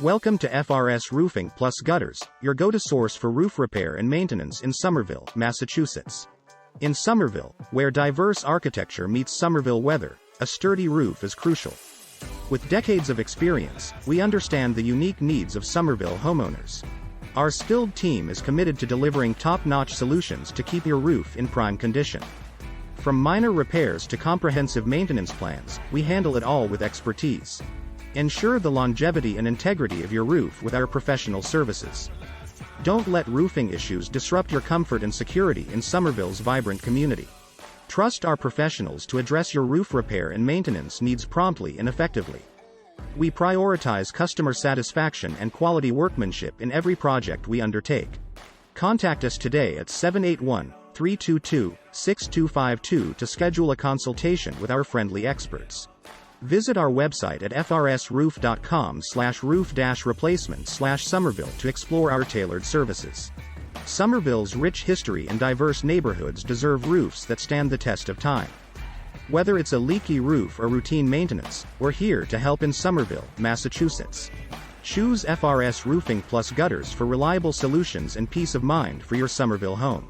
Welcome to FRS Roofing Plus Gutters, your go-to source for roof repair and maintenance in Somerville, Massachusetts. In Somerville, where diverse architecture meets Somerville weather, a sturdy roof is crucial. With decades of experience, we understand the unique needs of Somerville homeowners. Our skilled team is committed to delivering top-notch solutions to keep your roof in prime condition. From minor repairs to comprehensive maintenance plans, we handle it all with expertise. Ensure the longevity and integrity of your roof with our professional services. Don't let roofing issues disrupt your comfort and security in Somerville's vibrant community. Trust our professionals to address your roof repair and maintenance needs promptly and effectively. We prioritize customer satisfaction and quality workmanship in every project we undertake. Contact us today at 781-322-6252 to schedule a consultation with our friendly experts. Visit our website at frsroof.com/roof-replacement/Somerville to explore our tailored services. Somerville's rich history and diverse neighborhoods deserve roofs that stand the test of time. Whether it's a leaky roof or routine maintenance, we're here to help in Somerville, Massachusetts. Choose FRS Roofing Plus Gutters for reliable solutions and peace of mind for your Somerville home.